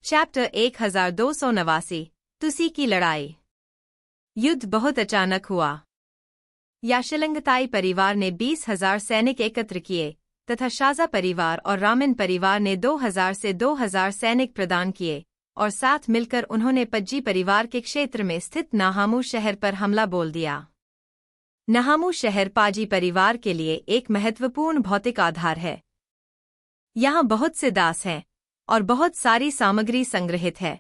Chapter 1289 तुसी की लड़ाई। युद्ध बहुत अचानक हुआ। याशलंगताई परिवार ने 20,000 सैनिक एकत्र किए तथा शाजा परिवार और रामिन परिवार ने 2,000 से 2,000 सैनिक प्रदान किए और साथ मिलकर उन्होंने पज्जी परिवार के क्षेत्र में स्थित नाहामू शहर पर हमला बोल दिया। नाहामू शहर पाजी परिवार के लिए एक महत्वपूर्ण भौतिक आधार है। यहाँ बहुत से दास हैं और बहुत सारी सामग्री संग्रहित है।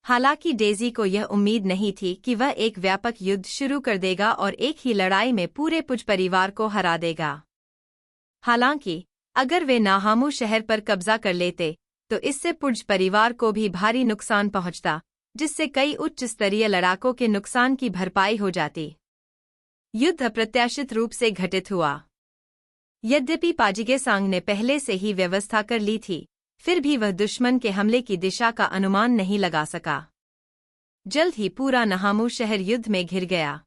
हालांकि डेजी को यह उम्मीद नहीं थी कि वह एक व्यापक युद्ध शुरू कर देगा और एक ही लड़ाई में पूरे पुज परिवार को हरा देगा। हालांकि अगर वे नाहामू शहर पर कब्जा कर लेते तो इससे पुज परिवार को भी भारी नुकसान पहुंचता, जिससे कई उच्च स्तरीय लड़ाकों के नुकसान की भरपाई हो जाती। युद्ध अप्रत्याशित रूप से घटित हुआ। यद्यपि पाजिगेसांग ने पहले से ही व्यवस्था कर ली थी, फिर भी वह दुश्मन के हमले की दिशा का अनुमान नहीं लगा सका। जल्द ही पूरा नाहामू शहर युद्ध में घिर गया।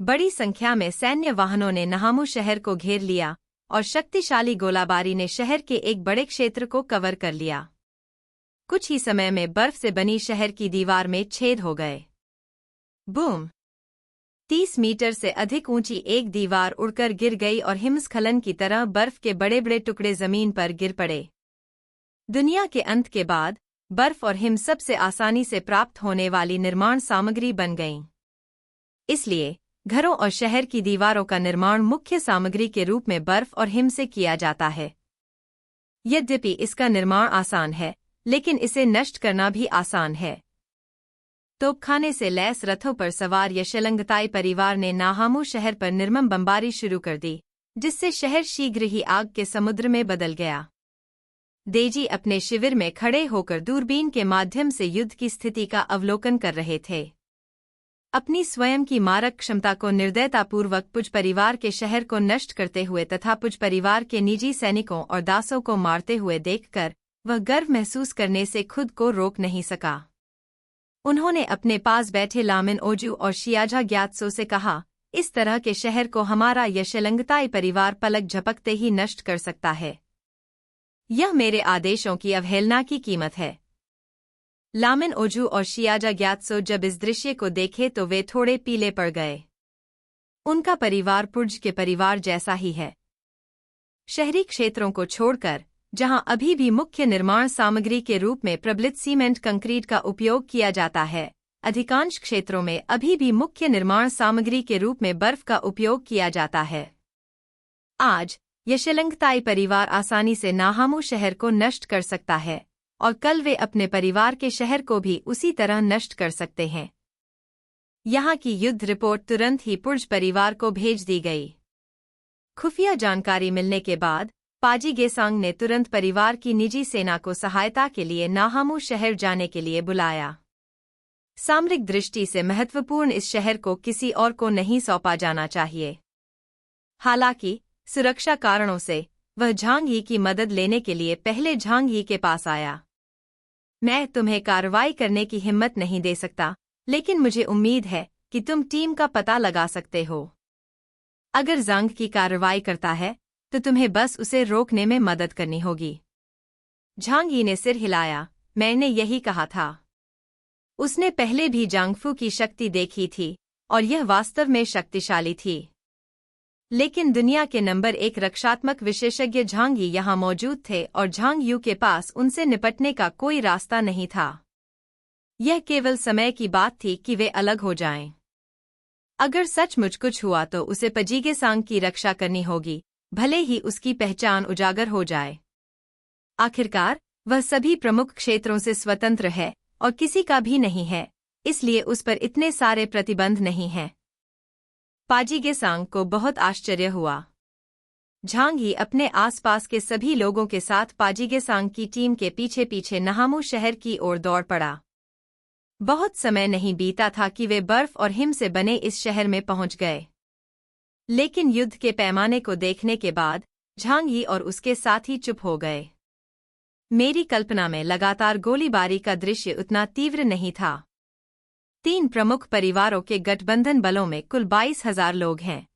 बड़ी संख्या में सैन्य वाहनों ने नाहामू शहर को घेर लिया और शक्तिशाली गोलाबारी ने शहर के एक बड़े क्षेत्र को कवर कर लिया। कुछ ही समय में बर्फ से बनी शहर की दीवार में छेद हो गए। बूम! 30 मीटर से अधिक ऊंची एक दीवार उड़कर गिर गई और हिमस्खलन की तरह बर्फ के बड़े बड़े टुकड़े जमीन पर गिर पड़े। दुनिया के अंत के बाद बर्फ और हिम सबसे आसानी से प्राप्त होने वाली निर्माण सामग्री बन गईं। इसलिए घरों और शहर की दीवारों का निर्माण मुख्य सामग्री के रूप में बर्फ और हिम से किया जाता है। यद्यपि इसका निर्माण आसान है, लेकिन इसे नष्ट करना भी आसान है। तोपखाने से लैस रथों पर सवार याशलंगताई परिवार ने नाहामू शहर पर निर्मम बमबारी शुरू कर दी, जिससे शहर शीघ्र ही आग के समुद्र में बदल गया। डेजी अपने शिविर में खड़े होकर दूरबीन के माध्यम से युद्ध की स्थिति का अवलोकन कर रहे थे। अपनी स्वयं की मारक क्षमता को निर्दयतापूर्वक पुज परिवार के शहर को नष्ट करते हुए तथा पुज परिवार के निजी सैनिकों और दासों को मारते हुए देखकर वह गर्व महसूस करने से खुद को रोक नहीं सका। उन्होंने अपने पास बैठे लामिन ओजू और शियाजा ग्यात्सो से कहा, इस तरह के शहर को हमारा याशलंगताई परिवार पलक झपकते ही नष्ट कर सकता है। यह मेरे आदेशों की अवहेलना की कीमत है। लामिन ओजू और शियाजा ग्यात्सो जब इस दृश्य को देखे तो वे थोड़े पीले पड़ गए। उनका परिवार पुर्ज के परिवार जैसा ही है। शहरी क्षेत्रों को छोड़कर, जहां अभी भी मुख्य निर्माण सामग्री के रूप में प्रबलित सीमेंट कंक्रीट का उपयोग किया जाता है, अधिकांश क्षेत्रों में अभी भी मुख्य निर्माण सामग्री के रूप में बर्फ का उपयोग किया जाता है। आज याशलंगताई परिवार आसानी से नाहामू शहर को नष्ट कर सकता है और कल वे अपने परिवार के शहर को भी उसी तरह नष्ट कर सकते हैं। यहाँ की युद्ध रिपोर्ट तुरंत ही पुर्ज परिवार को भेज दी गई। खुफिया जानकारी मिलने के बाद पाजिगेसांग ने तुरंत परिवार की निजी सेना को सहायता के लिए नाहामू शहर जाने के लिए बुलाया। सामरिक दृष्टि से महत्वपूर्ण इस शहर को किसी और को नहीं सौंपा जाना चाहिए। हालांकि सुरक्षा कारणों से वह झांग यी की मदद लेने के लिए पहले झांग यी के पास आया। मैं तुम्हें कार्रवाई करने की हिम्मत नहीं दे सकता, लेकिन मुझे उम्मीद है कि तुम टीम का पता लगा सकते हो। अगर झांग की कार्रवाई करता है तो तुम्हें बस उसे रोकने में मदद करनी होगी। झांग यी ने सिर हिलाया, मैंने यही कहा था। उसने पहले भी जांगफू की शक्ति देखी थी और यह वास्तव में शक्तिशाली थी। लेकिन दुनिया के नंबर 1 रक्षात्मक विशेषज्ञ झांग यी यहाँ मौजूद थे और झांग यू के पास उनसे निपटने का कोई रास्ता नहीं था। यह केवल समय की बात थी कि वे अलग हो जाएं। अगर सचमुच कुछ हुआ तो उसे पाजिगेसांग की रक्षा करनी होगी, भले ही उसकी पहचान उजागर हो जाए। आखिरकार वह सभी प्रमुख क्षेत्रों से स्वतंत्र है और किसी का भी नहीं है, इसलिए उस पर इतने सारे प्रतिबंध नहीं हैं। पाजिगेसांग को बहुत आश्चर्य हुआ। झांग यी अपने आसपास के सभी लोगों के साथ पाजिगेसांग की टीम के पीछे पीछे नाहामू शहर की ओर दौड़ पड़ा। बहुत समय नहीं बीता था कि वे बर्फ और हिम से बने इस शहर में पहुंच गए। लेकिन युद्ध के पैमाने को देखने के बाद झांग यी और उसके साथी चुप हो गए। मेरी कल्पना में लगातार गोलीबारी का दृश्य उतना तीव्र नहीं था। 3 प्रमुख परिवारों के गठबंधन बलों में कुल 22,000 लोग हैं।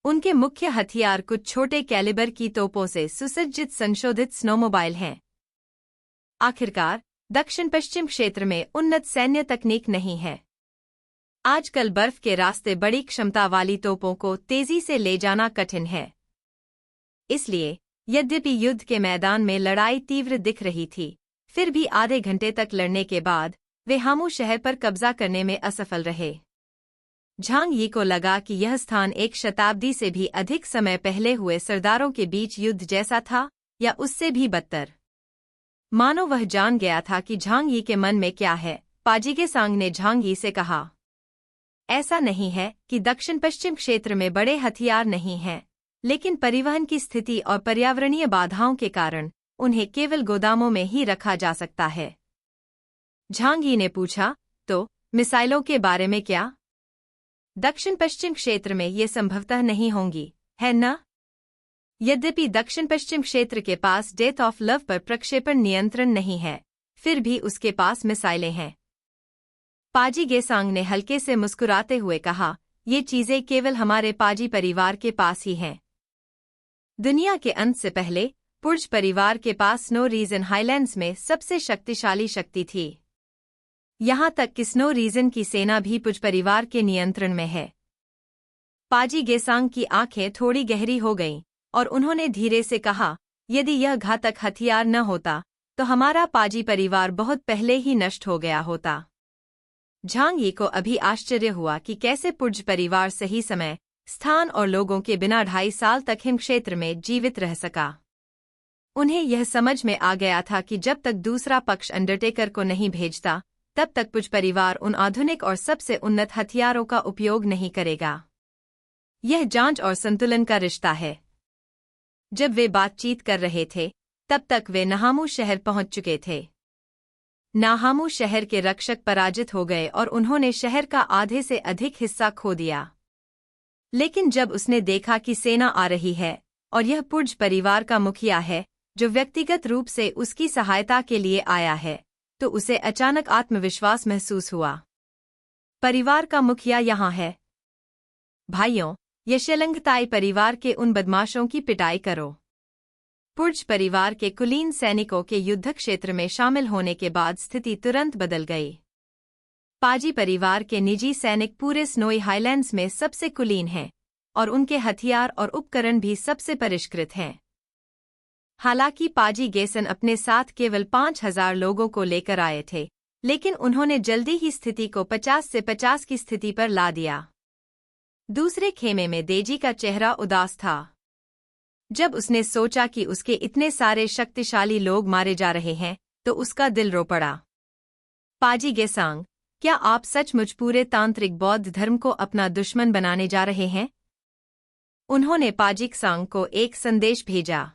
उनके मुख्य हथियार कुछ छोटे कैलिबर की तोपों से सुसज्जित संशोधित स्नोमोबाइल हैं। आखिरकार दक्षिण पश्चिम क्षेत्र में उन्नत सैन्य तकनीक नहीं है। आजकल बर्फ के रास्ते बड़ी क्षमता वाली तोपों को तेजी से ले जाना कठिन है। इसलिए यद्यपि युद्ध के मैदान में लड़ाई तीव्र दिख रही थी, फिर भी आधे घंटे तक लड़ने के बाद वे हामू शहर पर कब्जा करने में असफल रहे। झांग यी को लगा कि यह स्थान एक शताब्दी से भी अधिक समय पहले हुए सरदारों के बीच युद्ध जैसा था या उससे भी बदतर। मानो वह जान गया था कि झांग यी के मन में क्या है। पाजी गेसांग ने झांग यी से कहा, ऐसा नहीं है कि दक्षिण पश्चिम क्षेत्र में बड़े हथियार नहीं हैं, लेकिन परिवहन की स्थिति और पर्यावरणीय बाधाओं के कारण उन्हें केवल गोदामों में ही रखा जा सकता है। झांग यी ने पूछा, तो मिसाइलों के बारे में क्या? दक्षिण पश्चिम क्षेत्र में ये संभवतः नहीं होंगी, है न? यद्यपि दक्षिण पश्चिम क्षेत्र के पास डेथ ऑफ लव पर प्रक्षेपण नियंत्रण नहीं है, फिर भी उसके पास मिसाइलें हैं। पाजी गेसांग ने हल्के से मुस्कुराते हुए कहा, ये चीजें केवल हमारे पाजी परिवार के पास ही हैं। दुनिया के अंत से पहले पुर्ज परिवार के पास स्नो रीजन हाईलैंड्स में सबसे शक्तिशाली शक्ति थी। यहाँ तक कि स्नो रीजन की सेना भी पुर्ज परिवार के नियंत्रण में है। पाजी गेसांग की आंखें थोड़ी गहरी हो गईं और उन्होंने धीरे से कहा, यदि यह घातक हथियार न होता तो हमारा पाजी परिवार बहुत पहले ही नष्ट हो गया होता। झांग यी को अभी आश्चर्य हुआ कि कैसे पुर्ज परिवार सही समय, स्थान और लोगों के बिना 2.5 साल तक हिम क्षेत्र में जीवित रह सका। उन्हें यह समझ में आ गया था कि जब तक दूसरा पक्ष अंडरटेकर को नहीं भेजता, तब तक पुर्ज परिवार उन आधुनिक और सबसे उन्नत हथियारों का उपयोग नहीं करेगा। यह जांच और संतुलन का रिश्ता है। जब वे बातचीत कर रहे थे, तब तक वे नहामू शहर पहुंच चुके थे। नाहामू शहर के रक्षक पराजित हो गए और उन्होंने शहर का आधे से अधिक हिस्सा खो दिया। लेकिन जब उसने देखा कि सेना आ रही है और यह पुर्ज परिवार का मुखिया है जो व्यक्तिगत रूप से उसकी सहायता के लिए आया है, तो उसे अचानक आत्मविश्वास महसूस हुआ। परिवार का मुखिया यहाँ है। भाइयों, यशेलंगताई परिवार के उन बदमाशों की पिटाई करो। पुर्ज परिवार के कुलीन सैनिकों के युद्ध क्षेत्र में शामिल होने के बाद स्थिति तुरंत बदल गई। पाजी परिवार के निजी सैनिक पूरे स्नोई हाईलैंड्स में सबसे कुलीन हैं और उनके हथियार और उपकरण भी सबसे परिष्कृत हैं। हालांकि पाजी गेसन अपने साथ केवल 5,000 लोगों को लेकर आए थे, लेकिन उन्होंने जल्दी ही स्थिति को 50 से 50 की स्थिति पर ला दिया। दूसरे खेमे में देजी का चेहरा उदास था। जब उसने सोचा कि उसके इतने सारे शक्तिशाली लोग मारे जा रहे हैं, तो उसका दिल रो पड़ा। पाजी गेसांग, क्या आप सचमुच पूरे तांत्रिक बौद्ध धर्म को अपना दुश्मन बनाने जा रहे हैं? उन्होंने पाजी गेसांग को एक संदेश भेजा।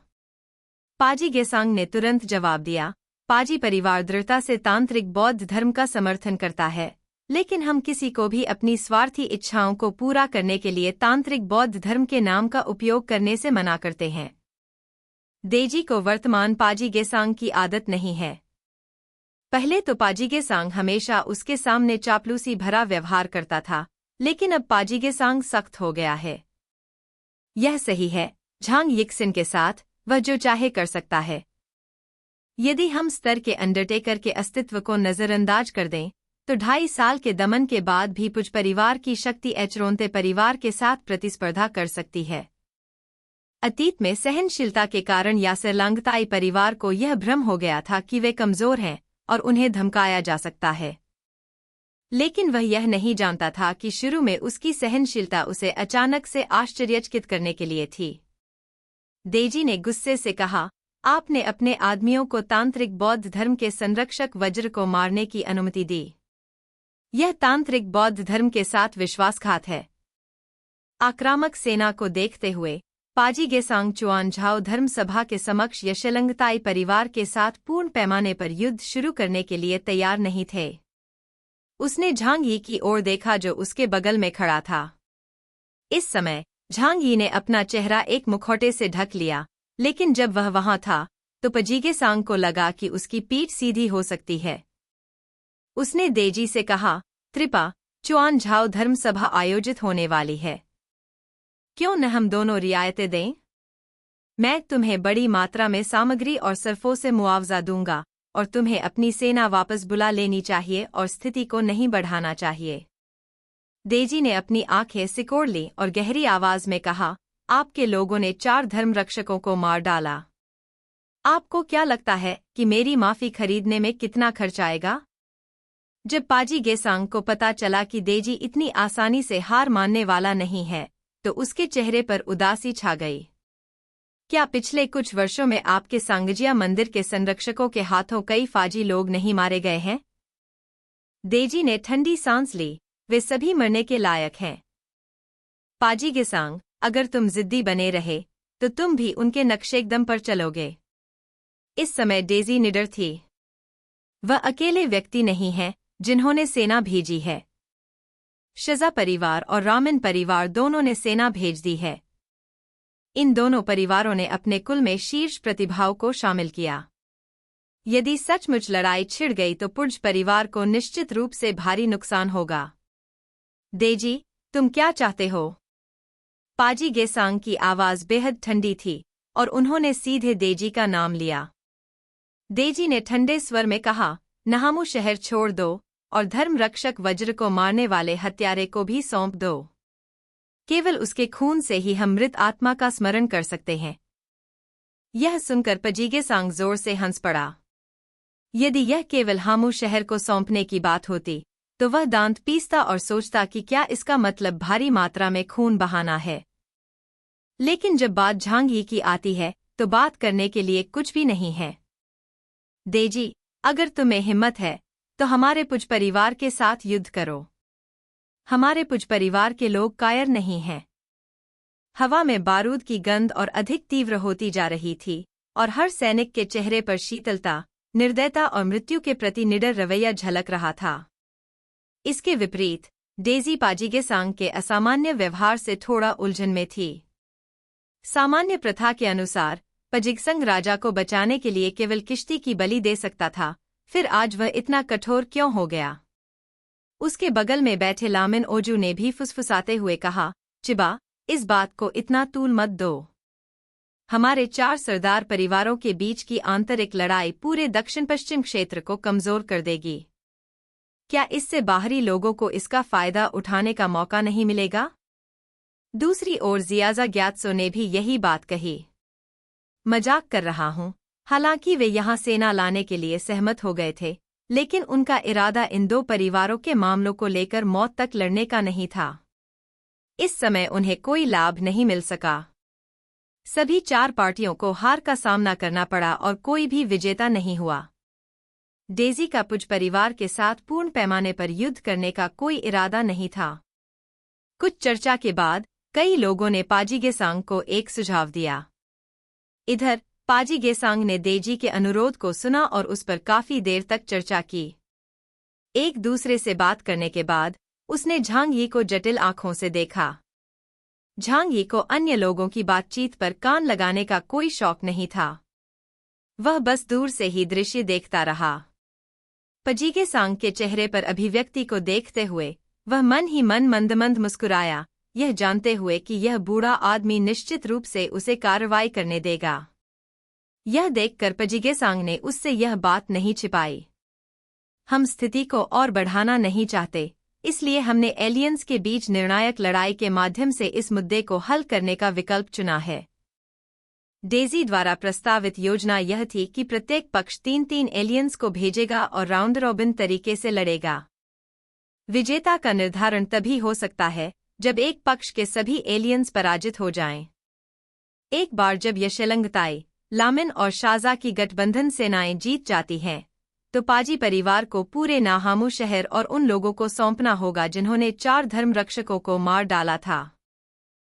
पाजी गेसांग ने तुरंत जवाब दिया, पाजी परिवार दृढ़ता से तांत्रिक बौद्ध धर्म का समर्थन करता है, लेकिन हम किसी को भी अपनी स्वार्थी इच्छाओं को पूरा करने के लिए तांत्रिक बौद्ध धर्म के नाम का उपयोग करने से मना करते हैं। देजी को वर्तमान पाजी गेसांग की आदत नहीं है। पहले तो पाजी गेसांग हमेशा उसके सामने चापलूसी भरा व्यवहार करता था, लेकिन अब पाजी गेसांग सख्त हो गया है। यह सही है, झांग यिक्सिन के साथ वह जो चाहे कर सकता है। यदि हम स्तर के अंडरटेकर के अस्तित्व को नजरअंदाज कर दें, तो 2.5 साल के दमन के बाद भी पुर्ज परिवार की शक्ति एचरोंते परिवार के साथ प्रतिस्पर्धा कर सकती है। अतीत में सहनशीलता के कारण यासेरलांगताई परिवार को यह भ्रम हो गया था कि वे कमजोर हैं और उन्हें धमकाया जा सकता है। लेकिन वह यह नहीं जानता था कि शुरू में उसकी सहनशीलता उसे अचानक से आश्चर्यचकित करने के लिए थी। देजी ने गुस्से से कहा, आपने अपने आदमियों को तांत्रिक बौद्ध धर्म के संरक्षक वज्र को मारने की अनुमति दी। यह तांत्रिक बौद्ध धर्म के साथ विश्वासघात है। आक्रामक सेना को देखते हुए पाजी गेसांग चुआनझाओ धर्म सभा के समक्ष यशेलंगताई परिवार के साथ पूर्ण पैमाने पर युद्ध शुरू करने के लिए तैयार नहीं थे। उसने झांग यी की ओर देखा जो उसके बगल में खड़ा था। इस समय झांग यी ने अपना चेहरा एक मुखौटे से ढक लिया, लेकिन जब वह वहां था तो पाजी गेसांग को लगा कि उसकी पीठ सीधी हो सकती है। उसने देजी से कहा, त्रिपा, चुआनझाओ धर्म सभा आयोजित होने वाली है। क्यों न हम दोनों रियायतें दें? मैं तुम्हें बड़ी मात्रा में सामग्री और सरफों से मुआवजा दूंगा और तुम्हें अपनी सेना वापस बुला लेनी चाहिए और स्थिति को नहीं बढ़ाना चाहिए। देजी ने अपनी आंखें सिकोड़ ली और गहरी आवाज में कहा, आपके लोगों ने 4 धर्मरक्षकों को मार डाला। आपको क्या लगता है कि मेरी माफी खरीदने में कितना खर्च आएगा? जब पाजी गेसांग को पता चला कि देजी इतनी आसानी से हार मानने वाला नहीं है, तो उसके चेहरे पर उदासी छा गई। क्या पिछले कुछ वर्षों में आपके सांगजिया मंदिर के संरक्षकों के हाथों कई फाजी लोग नहीं मारे गए हैं? देजी ने ठंडी सांस ली, वे सभी मरने के लायक हैं। पाजी गेसांग, अगर तुम जिद्दी बने रहे तो तुम भी उनके नक्शेकदम पर चलोगे। इस समय डेजी निडर थी। वह अकेले व्यक्ति नहीं है जिन्होंने सेना भेजी है। शजा परिवार और रामन परिवार दोनों ने सेना भेज दी है। इन दोनों परिवारों ने अपने कुल में शीर्ष प्रतिभाओं को शामिल किया। यदि सचमुच लड़ाई छिड़ गई तो पुर्ज परिवार को निश्चित रूप से भारी नुकसान होगा। देजी, तुम क्या चाहते हो? पाजी गेसांग की आवाज बेहद ठंडी थी और उन्होंने सीधे देजी का नाम लिया। देजी ने ठंडे स्वर में कहा, नहामू शहर छोड़ दो और धर्मरक्षक वज्र को मारने वाले हत्यारे को भी सौंप दो। केवल उसके खून से ही हम मृत आत्मा का स्मरण कर सकते हैं। यह सुनकर पजीगेसांग जोर से हंस पड़ा। यदि यह केवल हामू शहर को सौंपने की बात होती तो वह दांत पीसता और सोचता कि क्या इसका मतलब भारी मात्रा में खून बहाना है। लेकिन जब बात झांगी की आती है तो बात करने के लिए कुछ भी नहीं है। देजी, अगर तुम्हें हिम्मत है तो हमारे पुज परिवार के साथ युद्ध करो। हमारे पुज परिवार के लोग कायर नहीं हैं। हवा में बारूद की गंध और अधिक तीव्र होती जा रही थी और हर सैनिक के चेहरे पर शीतलता, निर्दयता और मृत्यु के प्रति निडर रवैया झलक रहा था। इसके विपरीत डेजी पाजीगेसांग के असामान्य व्यवहार से थोड़ा उलझन में थी। सामान्य प्रथा के अनुसार पजिगसंग राजा को बचाने के लिए केवल किश्ती की बलि दे सकता था, फिर आज वह इतना कठोर क्यों हो गया? उसके बगल में बैठे लामिन ओजू ने भी फुसफुसाते हुए कहा, चिबा, इस बात को इतना तूल मत दो। हमारे 4 सरदार परिवारों के बीच की आंतरिक लड़ाई पूरे दक्षिण पश्चिम क्षेत्र को कमजोर कर देगी। क्या इससे बाहरी लोगों को इसका फायदा उठाने का मौका नहीं मिलेगा? दूसरी ओर जियाजा ग्यात्सो ने भी यही बात कही। मजाक कर रहा हूं। हालांकि वे यहां सेना लाने के लिए सहमत हो गए थे, लेकिन उनका इरादा इन 2 परिवारों के मामलों को लेकर मौत तक लड़ने का नहीं था। इस समय उन्हें कोई लाभ नहीं मिल सका। सभी 4 पार्टियों को हार का सामना करना पड़ा और कोई भी विजेता नहीं हुआ। डेजी का पुज परिवार के साथ पूर्ण पैमाने पर युद्ध करने का कोई इरादा नहीं था। कुछ चर्चा के बाद कई लोगों ने पाजीगेसांग को एक सुझाव दिया। इधर पाजीगेसांग ने देजी के अनुरोध को सुना और उस पर काफी देर तक चर्चा की। एक दूसरे से बात करने के बाद उसने झांग यी को जटिल आंखों से देखा। झांग यी को अन्य लोगों की बातचीत पर कान लगाने का कोई शौक नहीं था। वह बस दूर से ही दृश्य देखता रहा। पाजीगेसांग के चेहरे पर अभिव्यक्ति को देखते हुए वह मन ही मन मंद मुस्कुराया, यह जानते हुए कि यह बूढ़ा आदमी निश्चित रूप से उसे कार्रवाई करने देगा। यह देखकर पाजीगेसांग ने उससे यह बात नहीं छिपाई। हम स्थिति को और बढ़ाना नहीं चाहते, इसलिए हमने एलियंस के बीच निर्णायक लड़ाई के माध्यम से इस मुद्दे को हल करने का विकल्प चुना है। डेजी द्वारा प्रस्तावित योजना यह थी कि प्रत्येक पक्ष 3-3 एलियंस को भेजेगा और राउंड रॉबिन तरीके से लड़ेगा। विजेता का निर्धारण तभी हो सकता है जब एक पक्ष के सभी एलियंस पराजित हो जाएं। एक बार जब यशेलंगताई, लामिन और शाजा की गठबंधन सेनाएं जीत जाती हैं, तो पाजी परिवार को पूरे नाहामू शहर और उन लोगों को सौंपना होगा जिन्होंने 4 धर्मरक्षकों को मार डाला था।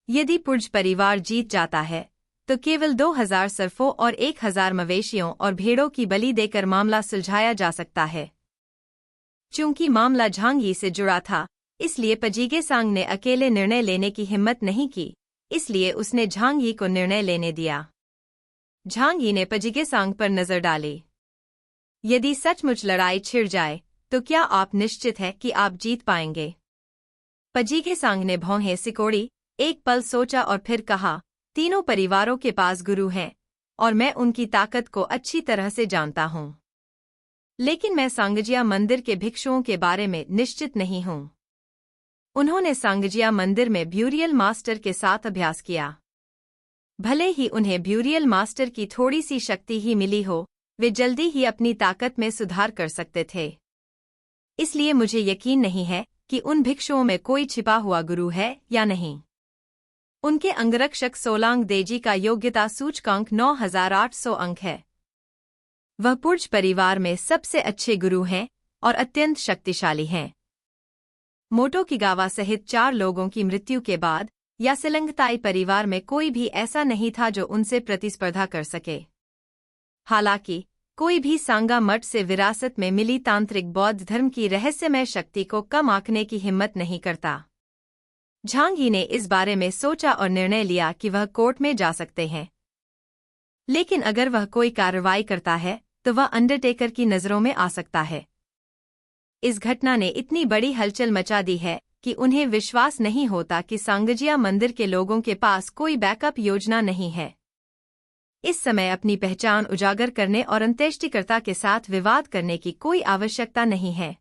यदि पुर्ज परिवार जीत जाता है तो केवल 2000 सर्फों और 1000 मवेशियों और भेड़ों की बलि देकर मामला सुलझाया जा सकता है। चूंकि मामला झांग यी से जुड़ा था, इसलिए पाजीगेसांग ने अकेले निर्णय लेने की हिम्मत नहीं की, इसलिए उसने झांग यी को निर्णय लेने दिया। झांग यी ने पाजीगेसांग पर नजर डाली। यदि सचमुच लड़ाई छिड़ जाए तो क्या आप निश्चित है कि आप जीत पाएंगे? पाजीगेसांग ने भौहें सिकोड़ी, एक पल सोचा और फिर कहा, तीनों परिवारों के पास गुरु हैं और मैं उनकी ताकत को अच्छी तरह से जानता हूँ। लेकिन मैं सांगजिया मंदिर के भिक्षुओं के बारे में निश्चित नहीं हूँ। उन्होंने सांगजिया मंदिर में ब्यूरियल मास्टर के साथ अभ्यास किया। भले ही उन्हें ब्यूरियल मास्टर की थोड़ी सी शक्ति ही मिली हो, वे जल्दी ही अपनी ताकत में सुधार कर सकते थे। इसलिए मुझे यकीन नहीं है कि उन भिक्षुओं में कोई छिपा हुआ गुरु है या नहीं। उनके अंगरक्षक सोलांग देजी का योग्यता सूचकांक 9800 अंक है। वह पुर्ज परिवार में सबसे अच्छे गुरु हैं और अत्यंत शक्तिशाली हैं। मोटोकिगावा सहित 4 लोगों की मृत्यु के बाद यासेलंगताई परिवार में कोई भी ऐसा नहीं था जो उनसे प्रतिस्पर्धा कर सके। हालांकि कोई भी सांगा मठ से विरासत में मिली तांत्रिक बौद्ध धर्म की रहस्यमय शक्ति को कम आंकने की हिम्मत नहीं करता। झांग यी ने इस बारे में सोचा और निर्णय लिया कि वह कोर्ट में जा सकते हैं। लेकिन अगर वह कोई कार्रवाई करता है तो वह अंडरटेकर की नज़रों में आ सकता है। इस घटना ने इतनी बड़ी हलचल मचा दी है कि उन्हें विश्वास नहीं होता कि सांगजिया मंदिर के लोगों के पास कोई बैकअप योजना नहीं है। इस समय अपनी पहचान उजागर करने और अंत्येष्टिकर्ता के साथ विवाद करने की कोई आवश्यकता नहीं है।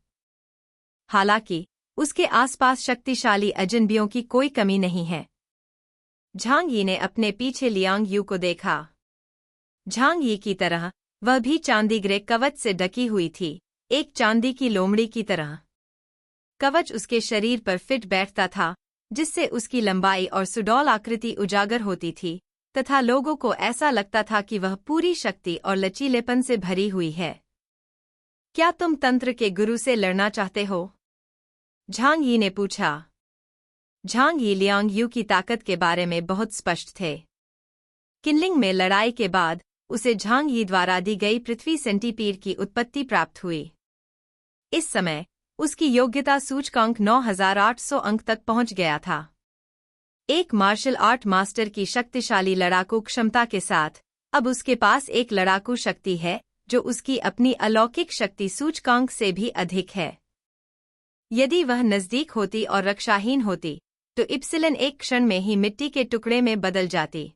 हालांकि उसके आसपास शक्तिशाली अजनबियों की कोई कमी नहीं है। झांग यी ने अपने पीछे लियांग यू को देखा। झांग यी की तरह वह भी चांदी ग्रे कवच से ढकी हुई थी, एक चांदी की लोमड़ी की तरह। कवच उसके शरीर पर फिट बैठता था, जिससे उसकी लंबाई और सुडौल आकृति उजागर होती थी तथा लोगों को ऐसा लगता था कि वह पूरी शक्ति और लचीलेपन से भरी हुई है। क्या तुम तंत्र के गुरु से लड़ना चाहते हो? झांग यी ने पूछा। झांग यी लियांग यू की ताकत के बारे में बहुत स्पष्ट थे। किनलिंग में लड़ाई के बाद उसे झांग यी द्वारा दी गई पृथ्वी सेंटीपीड की उत्पत्ति प्राप्त हुई। इस समय उसकी योग्यता सूचकांक 9800 अंक तक पहुंच गया था। एक मार्शल आर्ट मास्टर की शक्तिशाली लड़ाकू क्षमता के साथ अब उसके पास एक लड़ाकू शक्ति है जो उसकी अपनी अलौकिक शक्ति सूचकांक से भी अधिक है। यदि वह नज़दीक होती और रक्षाहीन होती तो इप्सिलन एक क्षण में ही मिट्टी के टुकड़े में बदल जाती।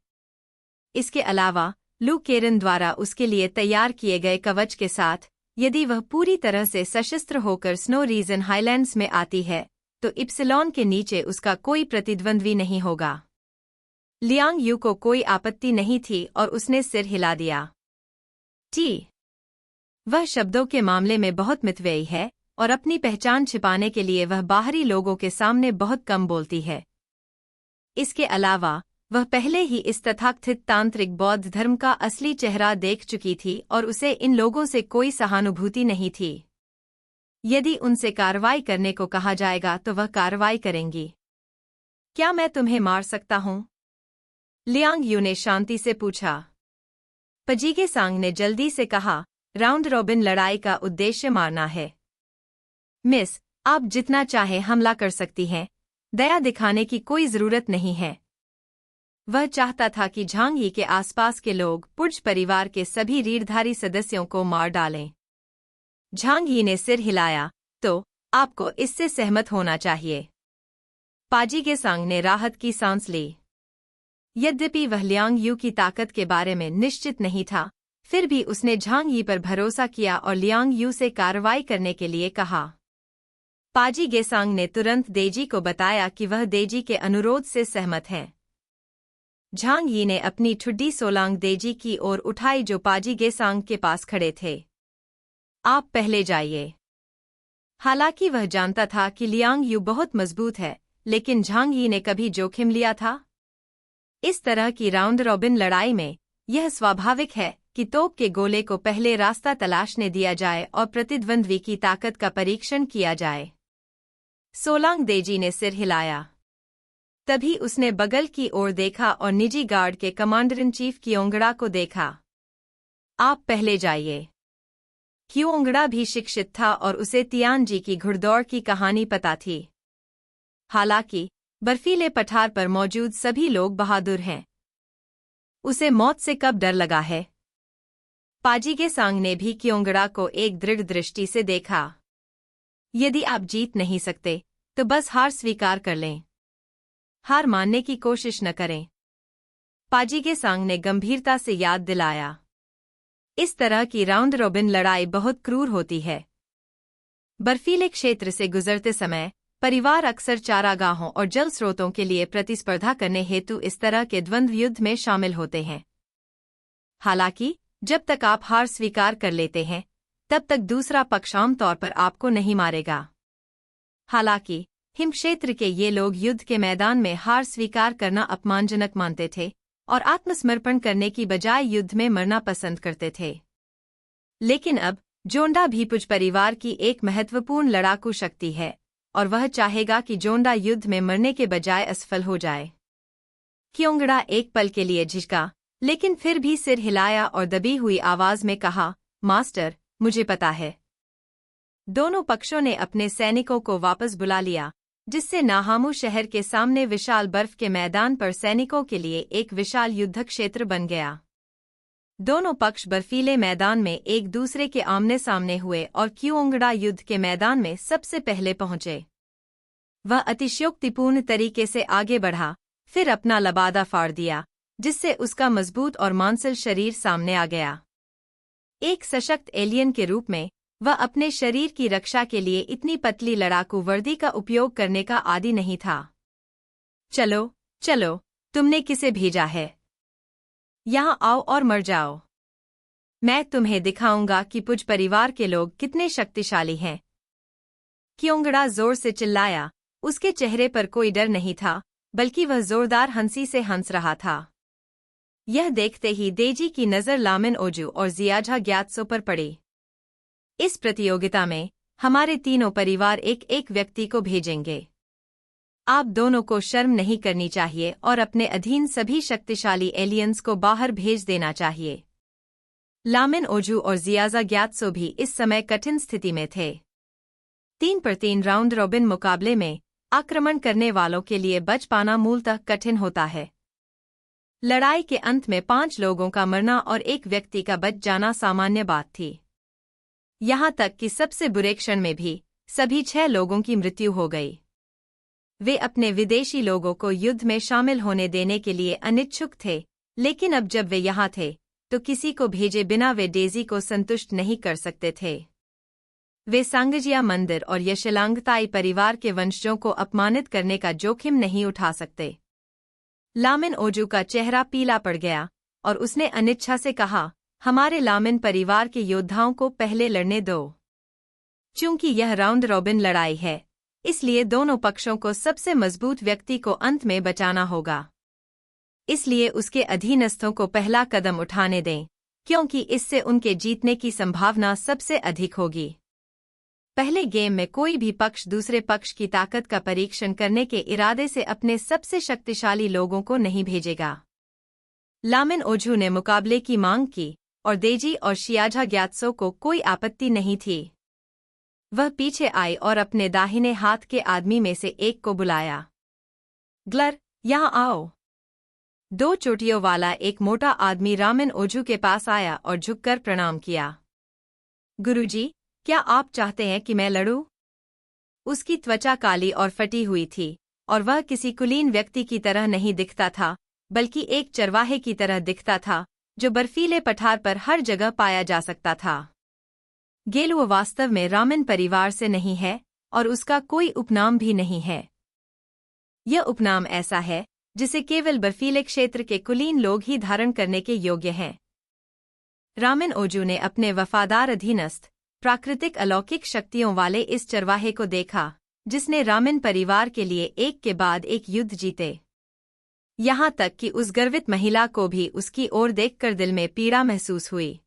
इसके अलावा लू केरन द्वारा उसके लिए तैयार किए गए कवच के साथ यदि वह पूरी तरह से सशस्त्र होकर स्नो रीजन हाईलैंड्स में आती है तो इप्सिलॉन के नीचे उसका कोई प्रतिद्वंद्वी नहीं होगा। लियांग यू को कोई आपत्ति नहीं थी और उसने सिर हिला दिया। वह शब्दों के मामले में बहुत मितव्ययी है और अपनी पहचान छिपाने के लिए वह बाहरी लोगों के सामने बहुत कम बोलती है। इसके अलावा वह पहले ही इस तथाकथित तांत्रिक बौद्ध धर्म का असली चेहरा देख चुकी थी और उसे इन लोगों से कोई सहानुभूति नहीं थी। यदि उनसे कार्रवाई करने को कहा जाएगा तो वह कार्रवाई करेंगी। क्या मैं तुम्हें मार सकता हूँ? लियांग यू ने शांति से पूछा। पजीगे सांग ने जल्दी से कहा, राउंड रॉबिन लड़ाई का उद्देश्य मारना है। मिस, आप जितना चाहे हमला कर सकती हैं, दया दिखाने की कोई जरूरत नहीं है। वह चाहता था कि झांग यी के आसपास के लोग पुर्ज परिवार के सभी रीढ़धारी सदस्यों को मार डालें। झांग यी ने सिर हिलाया, तो आपको इससे सहमत होना चाहिए। पाजीगे सांग ने राहत की सांस ली। यद्यपि वह लियांग यू की ताकत के बारे में निश्चित नहीं था, फिर भी उसने झांग यी पर भरोसा किया और लियांग यू से कार्रवाई करने के लिए कहा। पाजीगे सांग ने तुरंत देजी को बताया कि वह देजी के अनुरोध से सहमत हैं। झांग यी ने अपनी ठुड्डी सोलांग देजी की ओर उठाई जो पाजीगे सांग के पास खड़े थे। आप पहले जाइए। हालांकि वह जानता था कि लियांग यू बहुत मजबूत है, लेकिन झांग यी ने कभी जोखिम लिया था? इस तरह की राउंड रॉबिन लड़ाई में यह स्वाभाविक है कि तोप के गोले को पहले रास्ता तलाशने दिया जाए और प्रतिद्वंद्वी की ताकत का परीक्षण किया जाए। सोलांग देजी ने सिर हिलाया। तभी उसने बगल की ओर देखा और निजी गार्ड के कमांडर इन चीफ कियोंगड़ा को देखा। आप पहले जाइए। कियोंगड़ा भी शिक्षित था और उसे तियानजी की घुड़दौड़ की कहानी पता थी। हालांकि बर्फीले पठार पर मौजूद सभी लोग बहादुर हैं। उसे मौत से कब डर लगा है? पाजीगे सांग ने भी कियोंगड़ा को एक दृढ़ दृष्टि से देखा। यदि आप जीत नहीं सकते तो बस हार स्वीकार कर लें। हार मानने की कोशिश न करें। पाजीगे सांग ने गंभीरता से याद दिलाया। इस तरह की राउंड रॉबिन लड़ाई बहुत क्रूर होती है। बर्फीले क्षेत्र से गुजरते समय परिवार अक्सर चारागाहों और जल स्रोतों के लिए प्रतिस्पर्धा करने हेतु इस तरह के द्वंद्व युद्ध में शामिल होते हैं। हालांकि जब तक आप हार स्वीकार कर लेते हैं, तब तक दूसरा पक्ष आमतौर पर आपको नहीं मारेगा। हालांकि हिम क्षेत्र के ये लोग युद्ध के मैदान में हार स्वीकार करना अपमानजनक मानते थे और आत्मसमर्पण करने की बजाय युद्ध में मरना पसंद करते थे। लेकिन अब जोंडा भी पुज परिवार की एक महत्वपूर्ण लड़ाकू शक्ति है और वह चाहेगा कि जोंडा युद्ध में मरने के बजाय असफल हो जाए। क्योंगड़ा एक पल के लिए झिझका, लेकिन फिर भी सिर हिलाया और दबी हुई आवाज में कहा, मास्टर, मुझे पता है। दोनों पक्षों ने अपने सैनिकों को वापस बुला लिया, जिससे नाहामू शहर के सामने विशाल बर्फ के मैदान पर सैनिकों के लिए एक विशाल युद्ध क्षेत्र बन गया। दोनों पक्ष बर्फीले मैदान में एक दूसरे के आमने सामने हुए और क्योंगड़ा युद्ध के मैदान में सबसे पहले पहुंचे। वह अतिशयोक्तिपूर्ण तरीके से आगे बढ़ा, फिर अपना लबादा फाड़ दिया, जिससे उसका मजबूत और मांसल शरीर सामने आ गया। एक सशक्त एलियन के रूप में वह अपने शरीर की रक्षा के लिए इतनी पतली लड़ाकू वर्दी का उपयोग करने का आदी नहीं था। चलो चलो, तुमने किसे भेजा है? यहाँ आओ और मर जाओ। मैं तुम्हें दिखाऊंगा कि पुज परिवार के लोग कितने शक्तिशाली हैं। क्योंगड़ा जोर से चिल्लाया। उसके चेहरे पर कोई डर नहीं था, बल्कि वह जोरदार हंसी से हंस रहा था। यह देखते ही देजी की नज़र लामिन ओजू और जियाझा ग्यात्सो पर पड़ी। इस प्रतियोगिता में हमारे तीनों परिवार एक एक व्यक्ति को भेजेंगे। आप दोनों को शर्म नहीं करनी चाहिए और अपने अधीन सभी शक्तिशाली एलियंस को बाहर भेज देना चाहिए। लामिन ओजू और जियाजा ग्यात्सो भी इस समय कठिन स्थिति में थे। 3 पर 3 राउंड रॉबिन मुकाबले में आक्रमण करने वालों के लिए बच पाना मूलतः कठिन होता है। लड़ाई के अंत में 5 लोगों का मरना और एक व्यक्ति का बच जाना सामान्य बात थी। यहाँ तक कि सबसे बुरे क्षण में भी सभी 6 लोगों की मृत्यु हो गई। वे अपने विदेशी लोगों को युद्ध में शामिल होने देने के लिए अनिच्छुक थे, लेकिन अब जब वे यहाँ थे तो किसी को भेजे बिना वे डेजी को संतुष्ट नहीं कर सकते थे। वे सांगजिया मंदिर और यशलांगताई परिवार के वंशजों को अपमानित करने का जोखिम नहीं उठा सकते। लामिन ओजू का चेहरा पीला पड़ गया और उसने अनिच्छा से कहा, हमारे लामिन परिवार के योद्धाओं को पहले लड़ने दो। चूंकि यह राउंड रॉबिन लड़ाई है, इसलिए दोनों पक्षों को सबसे मजबूत व्यक्ति को अंत में बचाना होगा। इसलिए उसके अधीनस्थों को पहला कदम उठाने दें, क्योंकि इससे उनके जीतने की संभावना सबसे अधिक होगी। पहले गेम में कोई भी पक्ष दूसरे पक्ष की ताकत का परीक्षण करने के इरादे से अपने सबसे शक्तिशाली लोगों को नहीं भेजेगा। लामिन ओजू ने मुकाबले की मांग की और देजी और शियाझा ग्यात्सो को कोई आपत्ति नहीं थी। वह पीछे आई और अपने दाहिने हाथ के आदमी में से एक को बुलाया। ग्लर, यहाँ आओ। 2 चोटियों वाला एक मोटा आदमी रामिन ओजू के पास आया और झुककर प्रणाम किया। गुरुजी, क्या आप चाहते हैं कि मैं लड़ूं? उसकी त्वचा काली और फटी हुई थी और वह किसी कुलीन व्यक्ति की तरह नहीं दिखता था, बल्कि एक चरवाहे की तरह दिखता था जो बर्फीले पठार पर हर जगह पाया जा सकता था। गेलुओ वास्तव में रामिन परिवार से नहीं है और उसका कोई उपनाम भी नहीं है। यह उपनाम ऐसा है जिसे केवल बर्फीले क्षेत्र के कुलीन लोग ही धारण करने के योग्य हैं। रामिन ओजू ने अपने वफादार अधीनस्थ प्राकृतिक अलौकिक शक्तियों वाले इस चरवाहे को देखा, जिसने रामिन परिवार के लिए एक के बाद एक युद्ध जीते। यहाँ तक कि उस गर्वित महिला को भी उसकी ओर देखकर दिल में पीड़ा महसूस हुई।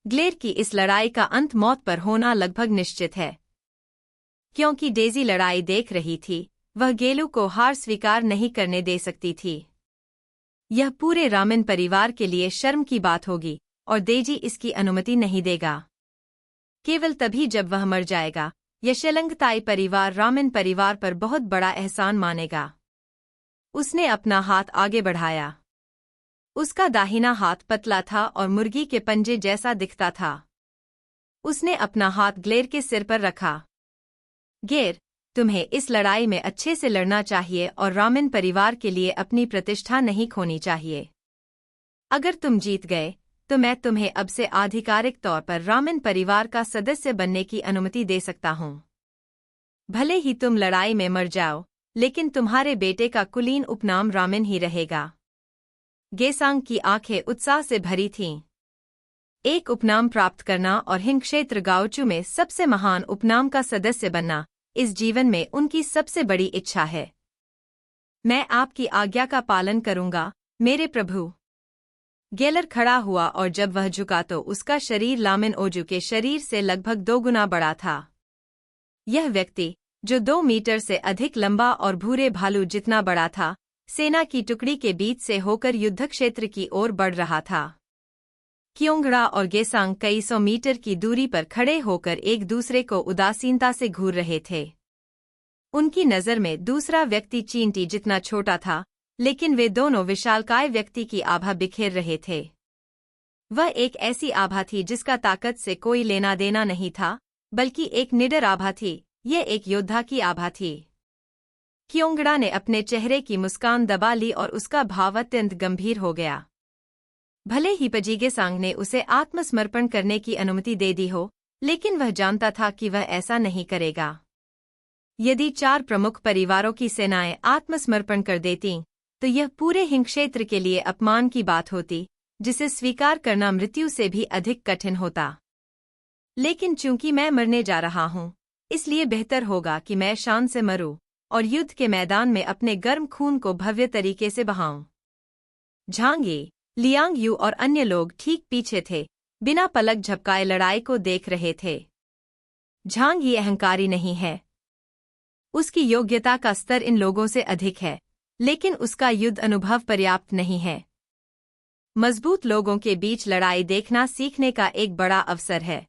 ग्लेर की इस लड़ाई का अंत मौत पर होना लगभग निश्चित है। क्योंकि डेजी लड़ाई देख रही थी, वह गेलू को हार स्वीकार नहीं करने दे सकती थी। यह पूरे रामिन परिवार के लिए शर्म की बात होगी और डेजी इसकी अनुमति नहीं देगा। केवल तभी जब वह मर जाएगा, यशलंगताई परिवार रामिन परिवार पर बहुत बड़ा एहसान मानेगा। उसने अपना हाथ आगे बढ़ाया। उसका दाहिना हाथ पतला था और मुर्गी के पंजे जैसा दिखता था। उसने अपना हाथ ग्लेर के सिर पर रखा। गेर, तुम्हें इस लड़ाई में अच्छे से लड़ना चाहिए और रामिन परिवार के लिए अपनी प्रतिष्ठा नहीं खोनी चाहिए। अगर तुम जीत गए, तो मैं तुम्हें अब से आधिकारिक तौर पर रामन परिवार का सदस्य बनने की अनुमति दे सकता हूँ। भले ही तुम लड़ाई में मर जाओ, लेकिन तुम्हारे बेटे का कुलीन उपनाम रामन ही रहेगा। गेसांग की आंखें उत्साह से भरी थीं। एक उपनाम प्राप्त करना और हिंग क्षेत्र गाओचू में सबसे महान उपनाम का सदस्य बनना इस जीवन में उनकी सबसे बड़ी इच्छा है। मैं आपकी आज्ञा का पालन करूंगा, मेरे प्रभु। गेलर खड़ा हुआ और जब वह झुका तो उसका शरीर लामिन ओजू के शरीर से लगभग 2 गुना बड़ा था। यह व्यक्ति, जो 2 मीटर से अधिक लंबा और भूरे भालू जितना बड़ा था, सेना की टुकड़ी के बीच से होकर युद्ध क्षेत्र की ओर बढ़ रहा था। क्योंगड़ा और गेसांग कई 100 मीटर की दूरी पर खड़े होकर एक दूसरे को उदासीनता से घूर रहे थे। उनकी नज़र में दूसरा व्यक्ति चींटी जितना छोटा था, लेकिन वे दोनों विशालकाय व्यक्ति की आभा बिखेर रहे थे। वह एक ऐसी आभा थी जिसका ताकत से कोई लेना देना नहीं था, बल्कि एक निडर आभा थी। यह एक योद्धा की आभा थी। क्योंगड़ा ने अपने चेहरे की मुस्कान दबा ली और उसका भाव अत्यंत गंभीर हो गया। भले ही पजीगेसांग ने उसे आत्मसमर्पण करने की अनुमति दे दी हो, लेकिन वह जानता था कि वह ऐसा नहीं करेगा। यदि 4 प्रमुख परिवारों की सेनाएं आत्मसमर्पण कर देतीं, तो यह पूरे हिंग क्षेत्र के लिए अपमान की बात होती, जिसे स्वीकार करना मृत्यु से भी अधिक कठिन होता। लेकिन चूंकि मैं मरने जा रहा हूं, इसलिए बेहतर होगा कि मैं शान से मरूं और युद्ध के मैदान में अपने गर्म खून को भव्य तरीके से बहाऊं। झांग यी, लियांग यू और अन्य लोग ठीक पीछे थे, बिना पलक झपकाए लड़ाई को देख रहे थे। झांग यी अहंकारी नहीं है। उसकी योग्यता का स्तर इन लोगों से अधिक है, लेकिन उसका युद्ध अनुभव पर्याप्त नहीं है। मजबूत लोगों के बीच लड़ाई देखना सीखने का एक बड़ा अवसर है।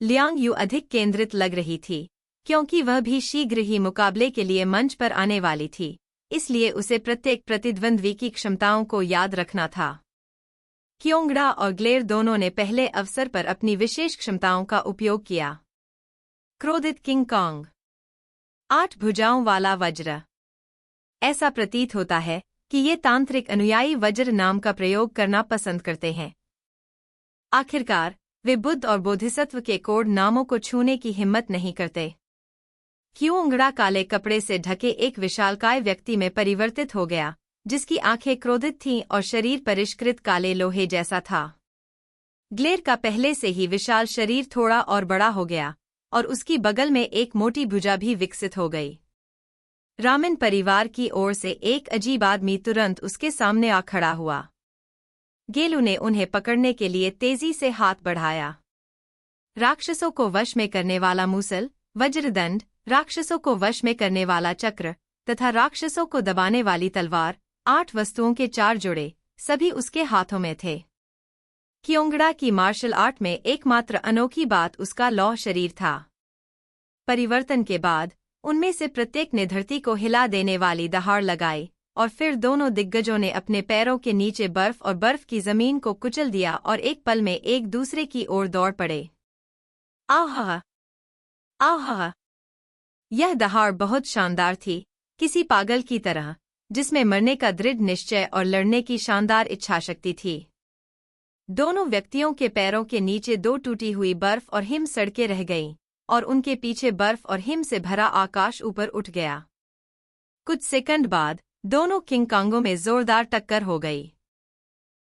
लियांग यू अधिक केंद्रित लग रही थी, क्योंकि वह भी शीघ्र ही मुकाबले के लिए मंच पर आने वाली थी, इसलिए उसे प्रत्येक प्रतिद्वंद्वी की क्षमताओं को याद रखना था। क्योंगड़ा और ग्लेर दोनों ने पहले अवसर पर अपनी विशेष क्षमताओं का उपयोग किया। क्रोधित किंग कॉन्ग। 8 भुजाओं वाला वज्र। ऐसा प्रतीत होता है कि ये तांत्रिक अनुयायी वज्र नाम का प्रयोग करना पसंद करते हैं। आखिरकार, वे बुद्ध और बोधिसत्व के कोड नामों को छूने की हिम्मत नहीं करते। क्योंगड़ा काले कपड़े से ढके एक विशालकाय व्यक्ति में परिवर्तित हो गया, जिसकी आंखें क्रोधित थीं और शरीर परिष्कृत काले लोहे जैसा था। ग्लेर का पहले से ही विशाल शरीर थोड़ा और बड़ा हो गया, और उसकी बगल में एक मोटी भुजा भी विकसित हो गई। रामन परिवार की ओर से एक अजीब आदमी तुरंत उसके सामने आ खड़ा हुआ। गेलू ने उन्हें पकड़ने के लिए तेजी से हाथ बढ़ाया। राक्षसों को वश में करने वाला मूसल, वज्रदंड, राक्षसों को वश में करने वाला चक्र तथा राक्षसों को दबाने वाली तलवार, 8 वस्तुओं के 4 जोड़े, सभी उसके हाथों में थे। क्योंगड़ा की मार्शल आर्ट में एकमात्र अनोखी बात उसका लौह शरीर था। परिवर्तन के बाद उनमें से प्रत्येक ने धरती को हिला देने वाली दहाड़ लगाई, और फिर दोनों दिग्गजों ने अपने पैरों के नीचे बर्फ और बर्फ की जमीन को कुचल दिया और एक पल में एक दूसरे की ओर दौड़ पड़े। आहा! आहा! यह दहाड़ बहुत शानदार थी, किसी पागल की तरह, जिसमें मरने का दृढ़ निश्चय और लड़ने की शानदार इच्छाशक्ति थी। दोनों व्यक्तियों के पैरों के नीचे 2 टूटी हुई बर्फ और हिम सड़कें रह गईं, और उनके पीछे बर्फ और हिम से भरा आकाश ऊपर उठ गया। कुछ सेकंड बाद दोनों किंग कांगों में जोरदार टक्कर हो गई।